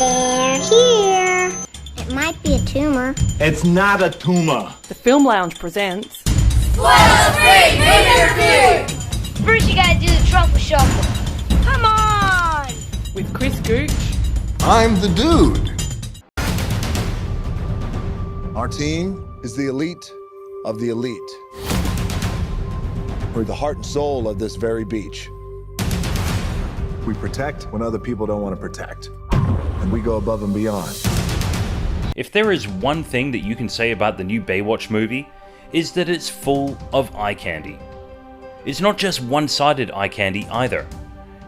They're here. It might be a tumor. It's not a tumor. The Film Lounge presents... Spoiler Free Movie Review! First you gotta do the truffle shuffle. Come on! with Chris Gooch. I'm the dude. Our team is the elite of the elite. We're the heart and soul of this very beach. We protect when other people don't want to protect. And we go above and beyond. If there is one thing that you can say about the new Baywatch movie, is that it's full of eye candy. It's not just one-sided eye candy either.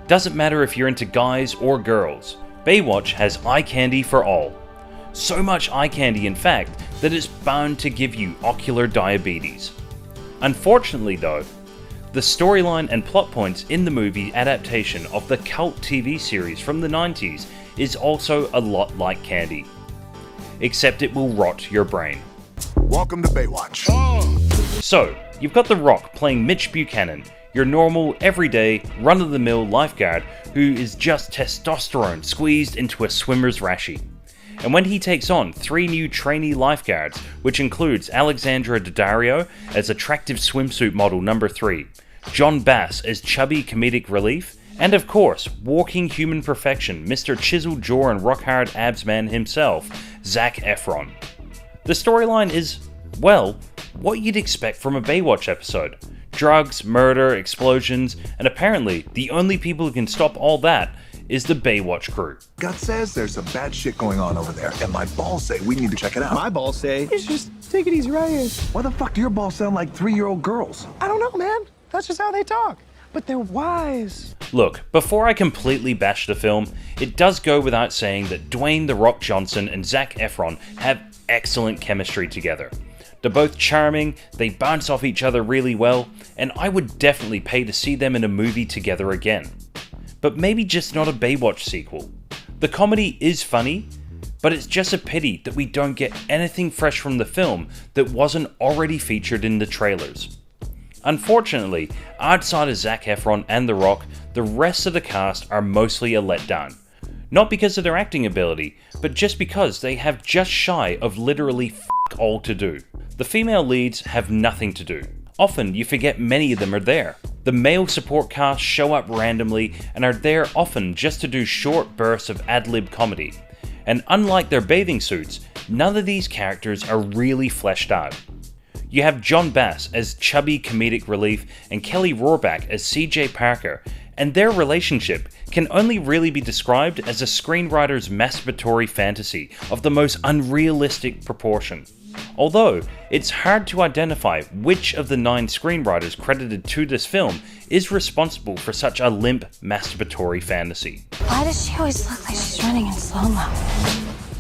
Doesn't matter if you're into guys or girls, Baywatch has eye candy for all. So much eye candy in fact, that it's bound to give you ocular diabetes. Unfortunately though, the storyline and plot points in the movie adaptation of the cult TV series from the 90s is also a lot like candy. Except it will rot your brain. Welcome to Baywatch. So, you've got The Rock playing Mitch Buchanan, your normal, everyday, run-of-the-mill lifeguard who is just testosterone squeezed into a swimmer's rashie. And when he takes on 3 new trainee lifeguards, which includes Alexandra Daddario as attractive swimsuit model number 3, John Bass as chubby comedic relief, and of course, walking human perfection, Mr. Chiseled Jaw and rock-hard abs man himself, Zac Efron. The storyline is, well, what you'd expect from a Baywatch episode. Drugs, murder, explosions, and apparently the only people who can stop all that is the Baywatch crew. Gut says there's some bad shit going on over there, and my balls say we need to check it out. My balls say, it's just take it easy right here. Why the fuck do your balls sound like 3-year-old girls? I don't know, man. That's just how they talk. But they're wise. Look, before I completely bash the film, it does go without saying that Dwayne "The Rock" Johnson and Zac Efron have excellent chemistry together. They're both charming, they bounce off each other really well, and I would definitely pay to see them in a movie together again. But maybe just not a Baywatch sequel. The comedy is funny, but it's just a pity that we don't get anything fresh from the film that wasn't already featured in the trailers. Unfortunately, outside of Zac Efron and The Rock, the rest of the cast are mostly a letdown. Not because of their acting ability, but just because they have just shy of literally f*** all to do. The female leads have nothing to do. Often you forget many of them are there. The male support cast show up randomly and are there often just to do short bursts of ad-lib comedy. And unlike their bathing suits, none of these characters are really fleshed out. You have John Bass as chubby comedic relief and Kelly Rohrbach as CJ Parker, and their relationship can only really be described as a screenwriter's masturbatory fantasy of the most unrealistic proportion. Although, it's hard to identify which of the 9 screenwriters credited to this film is responsible for such a limp masturbatory fantasy. Why does she always look like she's running in slow-mo?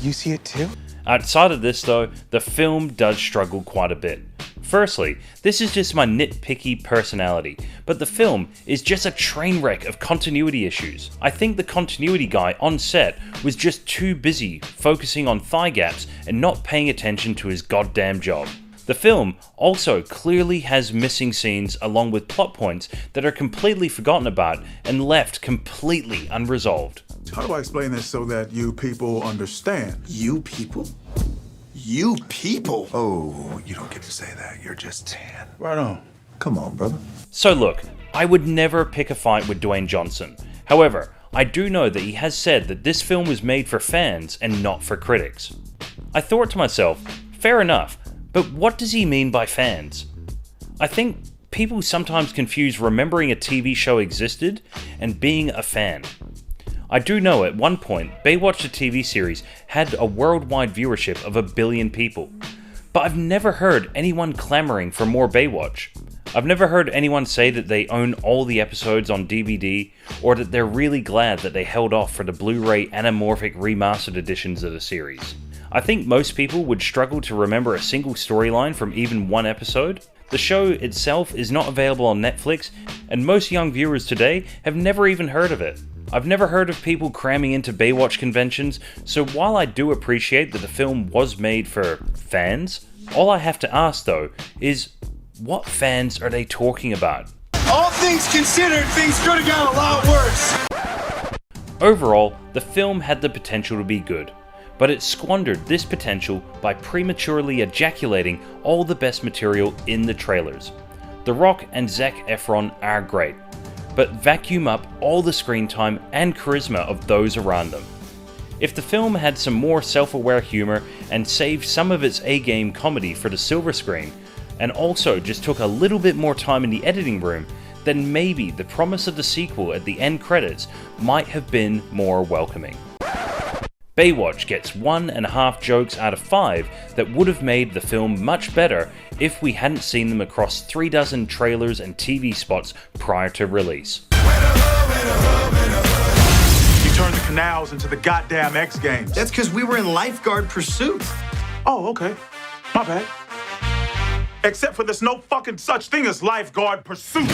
You see it too? Outside of this though, the film does struggle quite a bit. Firstly, this is just my nitpicky personality, but the film is just a train wreck of continuity issues. I think the continuity guy on set was just too busy focusing on thigh gaps and not paying attention to his goddamn job. The film also clearly has missing scenes along with plot points that are completely forgotten about and left completely unresolved. How do I explain this so that you people understand? You people? You people? Oh, you don't get to say that. You're just tan. Right on. Come on, brother. So look, I would never pick a fight with Dwayne Johnson. However, I do know that he has said that this film was made for fans and not for critics. I thought to myself, fair enough, but what does he mean by fans? I think people sometimes confuse remembering a TV show existed and being a fan. I do know at one point, Baywatch the TV series had a worldwide viewership of 1 billion people, but I've never heard anyone clamoring for more Baywatch. I've never heard anyone say that they own all the episodes on DVD, or that they're really glad that they held off for the Blu-ray anamorphic remastered editions of the series. I think most people would struggle to remember a single storyline from even one episode. The show itself is not available on Netflix, and most young viewers today have never even heard of it. I've never heard of people cramming into Baywatch conventions, so while I do appreciate that the film was made for fans, all I have to ask though is, what fans are they talking about? All things considered, things could have gone a lot worse. Overall, the film had the potential to be good, but it squandered this potential by prematurely ejaculating all the best material in the trailers. The Rock and Zac Efron are great, but vacuum up all the screen time and charisma of those around them. If the film had some more self-aware humor and saved some of its A-game comedy for the silver screen, and also just took a little bit more time in the editing room, then maybe the promise of the sequel at the end credits might have been more welcoming. Baywatch gets 1.5 jokes out of 5 that would have made the film much better if we hadn't seen them across 36 trailers and TV spots prior to release. You turned the canals into the goddamn X Games. That's because we were in lifeguard pursuit. Oh, okay. My bad. Except for there's no fucking such thing as lifeguard pursuit.